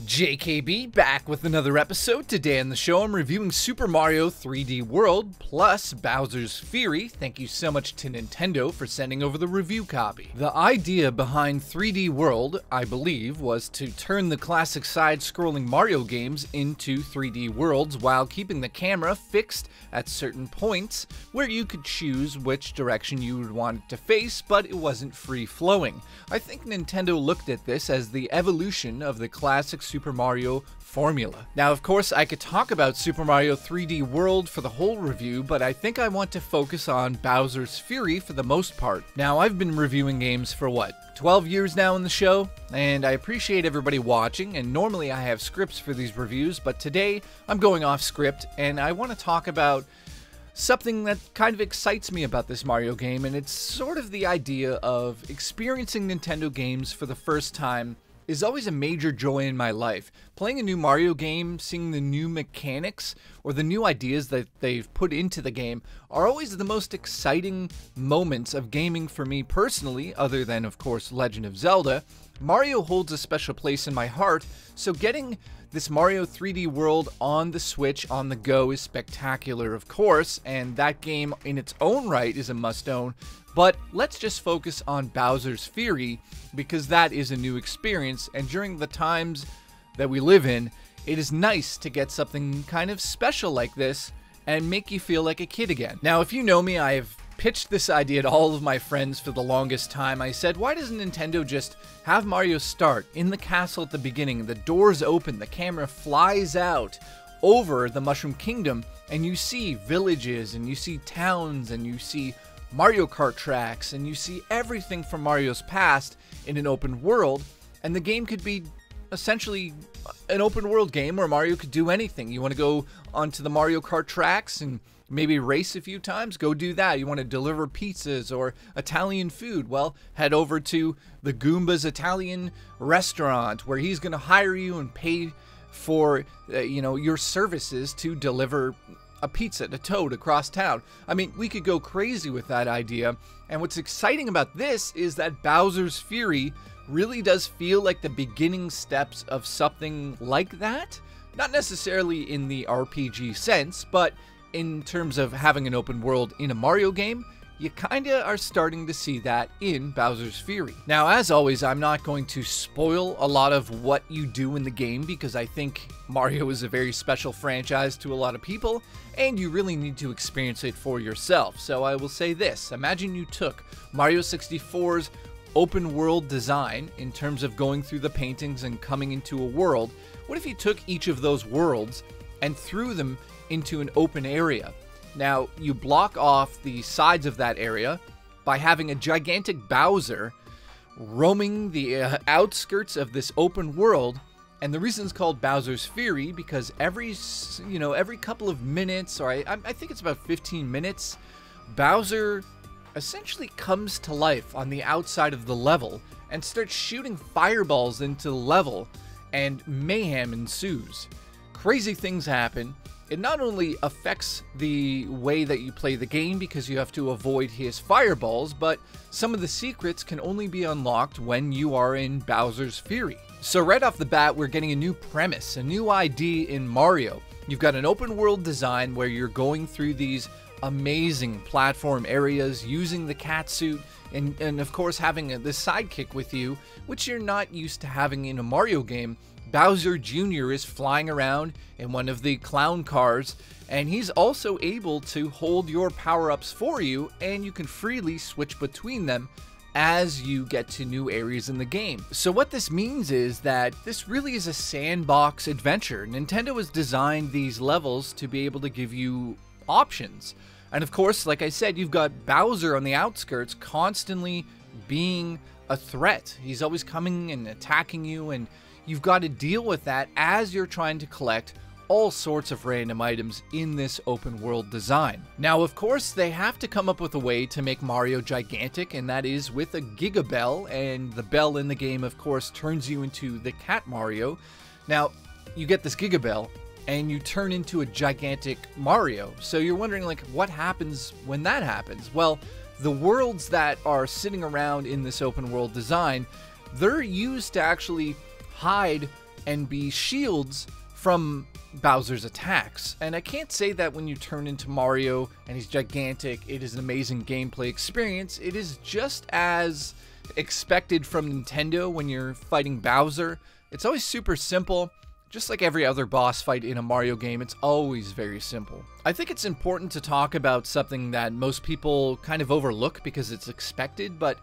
JKB back with another episode. Today on the show I'm reviewing Super Mario 3D World plus Bowser's Fury. Thank you so much to Nintendo for sending over the review copy. The idea behind 3D World, I believe, was to turn the classic side-scrolling Mario games into 3D worlds while keeping the camera fixed at certain points where you could choose which direction you would want it to face, but it wasn't free-flowing. I think Nintendo looked at this as the evolution of the classic Super Mario formula. Now, of course, I could talk about Super Mario 3D World for the whole review, but I think I want to focus on Bowser's Fury for the most part. Now, I've been reviewing games for what, 12 years now in the show, and I appreciate everybody watching, and normally I have scripts for these reviews, but today I'm going off script, and I want to talk about something that kind of excites me about this Mario game, and it's sort of the idea of experiencing Nintendo games for the first time is always a major joy in my life. Playing a new Mario game, seeing the new mechanics or the new ideas that they've put into the game are always the most exciting moments of gaming for me personally, other than, of course, Legend of Zelda. Mario holds a special place in my heart, so getting this Mario 3D World on the Switch on the go is spectacular, of course, and that game in its own right is a must-own. But let's just focus on Bowser's Fury, because that is a new experience, and during the times that we live in, it is nice to get something kind of special like this and make you feel like a kid again. Now, if you know me, I have pitched this idea to all of my friends for the longest time. I said, why doesn't Nintendo just have Mario start in the castle at the beginning, the doors open, the camera flies out over the Mushroom Kingdom, and you see villages, and you see towns, and you see Mario Kart tracks, and you see everything from Mario's past in an open world, and the game could be essentially an open world game where Mario could do anything. You want to go onto the Mario Kart tracks and maybe race a few times? Go do that. You want to deliver pizzas or Italian food? Well, head over to the Goomba's Italian restaurant where he's going to hire you and pay for your services to deliver a pizza to Toad across town. I mean, we could go crazy with that idea, and what's exciting about this is that Bowser's Fury really does feel like the beginning steps of something like that. Not necessarily in the RPG sense, but in terms of having an open world in a Mario game, you kinda are starting to see that in Bowser's Fury. Now, as always, I'm not going to spoil a lot of what you do in the game because I think Mario is a very special franchise to a lot of people, and you really need to experience it for yourself. So I will say this, imagine you took Mario 64's open world design in terms of going through the paintings and coming into a world. What if you took each of those worlds and threw them into an open area? Now, you block off the sides of that area by having a gigantic Bowser roaming the outskirts of this open world, and the reason it's called Bowser's Fury because every couple of minutes, or I think it's about 15 minutes, Bowser essentially comes to life on the outside of the level and starts shooting fireballs into the level, and mayhem ensues. Crazy things happen. It not only affects the way that you play the game because you have to avoid his fireballs, but some of the secrets can only be unlocked when you are in Bowser's Fury. So right off the bat, we're getting a new premise, a new idea in Mario. You've got an open world design where you're going through these amazing platform areas using the cat suit and of course having the sidekick with you, which you're not used to having in a Mario game. Bowser Jr. is flying around in one of the clown cars, and he's also able to hold your power-ups for you, and you can freely switch between them as you get to new areas in the game. So what this means is that this really is a sandbox adventure. Nintendo has designed these levels to be able to give you options. And of course, like I said, you've got Bowser on the outskirts constantly being a threat. He's always coming and attacking you, and you've got to deal with that as you're trying to collect all sorts of random items in this open world design. Now, of course, they have to come up with a way to make Mario gigantic, and that is with a Giga Bell, and the bell in the game, of course, turns you into the Cat Mario. Now, you get this Giga Bell, and you turn into a gigantic Mario. So you're wondering, like, what happens when that happens? Well, the worlds that are sitting around in this open world design, they're used to actually hide and be shields from Bowser's attacks. And I can't say that when you turn into Mario and he's gigantic, it is an amazing gameplay experience. It is just as expected from Nintendo when you're fighting Bowser. It's always super simple. Just like every other boss fight in a Mario game, it's always very simple. I think it's important to talk about something that most people kind of overlook because it's expected, but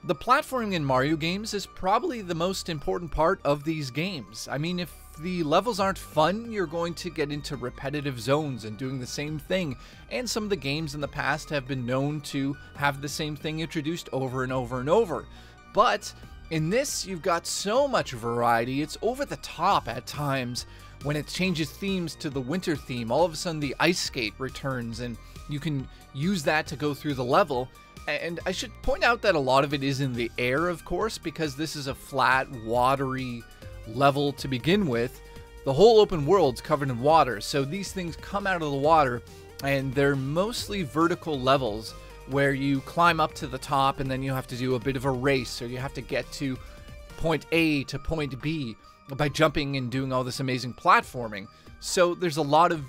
the platforming in Mario games is probably the most important part of these games. I mean, if the levels aren't fun, you're going to get into repetitive zones and doing the same thing, and some of the games in the past have been known to have the same thing introduced over and over and over. But in this, you've got so much variety, it's over the top at times. When it changes themes to the winter theme, all of a sudden the ice skate returns and you can use that to go through the level. And I should point out that a lot of it is in the air, of course, because this is a flat, watery level to begin with. The whole open world's covered in water, so these things come out of the water, and they're mostly vertical levels where you climb up to the top and then you have to do a bit of a race, or you have to get to point A to point B by jumping and doing all this amazing platforming. So there's a lot of,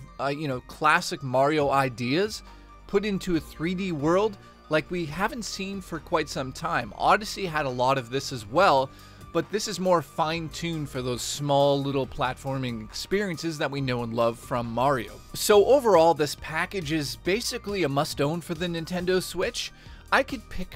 classic Mario ideas put into a 3D world like we haven't seen for quite some time. Odyssey had a lot of this as well, but this is more fine-tuned for those small little platforming experiences that we know and love from Mario. So overall, this package is basically a must-own for the Nintendo Switch. I could pick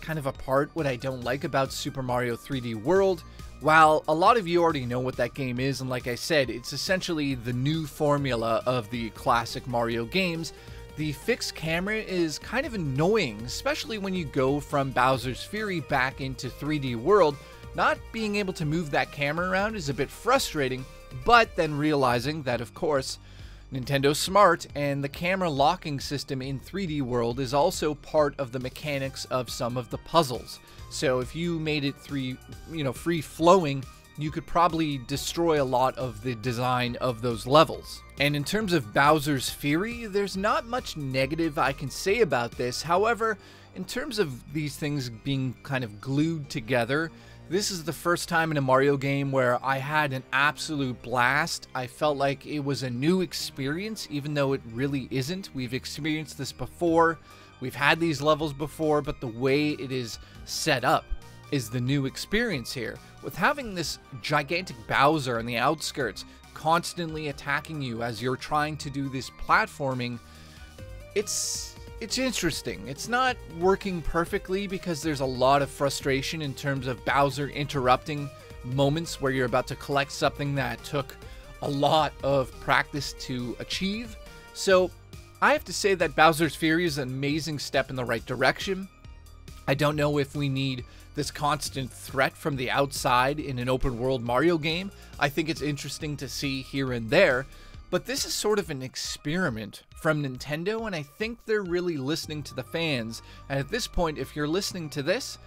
kind of apart what I don't like about Super Mario 3D World. While a lot of you already know what that game is, and like I said, it's essentially the new formula of the classic Mario games, the fixed camera is kind of annoying, especially when you go from Bowser's Fury back into 3D World. Not being able to move that camera around is a bit frustrating, but then realizing that, of course, Nintendo's smart, and the camera locking system in 3D World is also part of the mechanics of some of the puzzles. So if you made it free-flowing, you could probably destroy a lot of the design of those levels. And in terms of Bowser's Fury, there's not much negative I can say about this. However, in terms of these things being kind of glued together, this is the first time in a Mario game where I had an absolute blast. I felt like it was a new experience, even though it really isn't. We've experienced this before, we've had these levels before, but the way it is set up is the new experience here. With having this gigantic Bowser on the outskirts constantly attacking you as you're trying to do this platforming, it's interesting. It's not working perfectly because there's a lot of frustration in terms of Bowser interrupting moments where you're about to collect something that took a lot of practice to achieve. So I have to say that Bowser's Fury is an amazing step in the right direction. I don't know if we need this constant threat from the outside in an open world Mario game. I think it's interesting to see here and there, but this is sort of an experiment from Nintendo, and I think they're really listening to the fans. And at this point, if you're listening to this,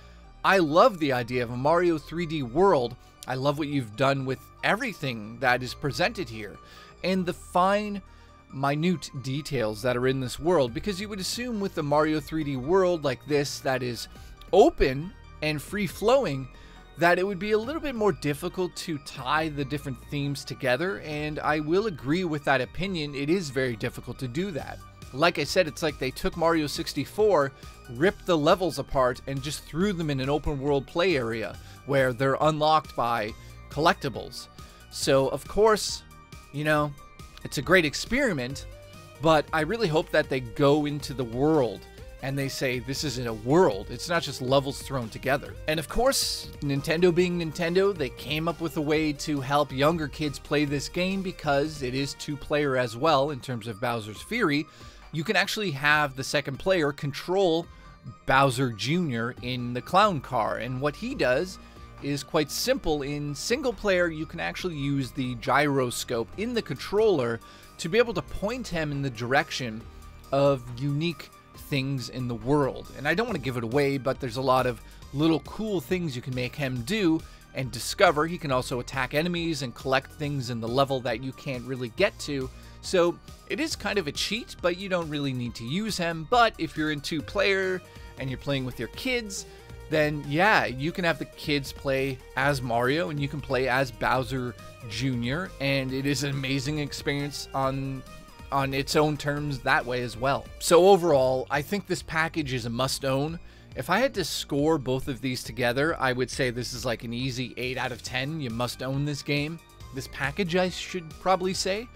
I love the idea of a Mario 3D World. I love what you've done with everything that is presented here, and the fine, minute details that are in this world, because you would assume with the Mario 3D World like this that is open and free-flowing, that it would be a little bit more difficult to tie the different themes together, and I will agree with that opinion. It is very difficult to do that. Like I said, it's like they took Mario 64, ripped the levels apart, and just threw them in an open world play area where they're unlocked by collectibles. So, of course, it's a great experiment, but I really hope that they go into the world and they say this isn't a world, it's not just levels thrown together. And of course, Nintendo being Nintendo, they came up with a way to help younger kids play this game because it is two-player as well in terms of Bowser's Fury. You can actually have the second player control Bowser Jr. in the clown car, and what he does is quite simple. In single player, you can actually use the gyroscope in the controller to be able to point him in the direction of unique things in the world. And I don't want to give it away, but there's a lot of little cool things you can make him do and discover. He can also attack enemies and collect things in the level that you can't really get to. So it is kind of a cheat, but you don't really need to use him. But if you're in two-player and you're playing with your kids, then yeah, you can have the kids play as Mario and you can play as Bowser Jr. and it is an amazing experience on its own terms that way as well. So overall, I think this package is a must-own. If I had to score both of these together, I would say this is like an easy 8 out of 10. You must own this game. This package, I should probably say.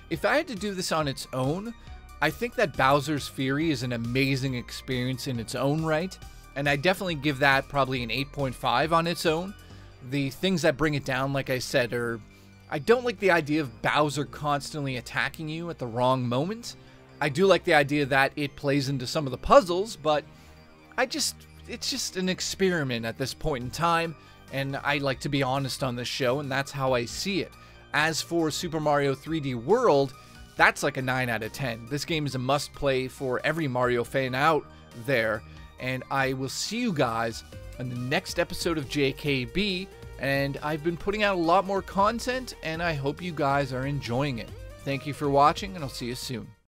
If I had to do this on its own, I think that Bowser's Fury is an amazing experience in its own right, and I definitely give that probably an 8.5 on its own. The things that bring it down, like I said, are I don't like the idea of Bowser constantly attacking you at the wrong moment. I do like the idea that it plays into some of the puzzles, but it's just an experiment at this point in time, and I like to be honest on this show, and that's how I see it. As for Super Mario 3D World, that's like a 9 out of 10. This game is a must-play for every Mario fan out there, and I will see you guys on the next episode of JKB, and I've been putting out a lot more content, and I hope you guys are enjoying it. Thank you for watching, and I'll see you soon.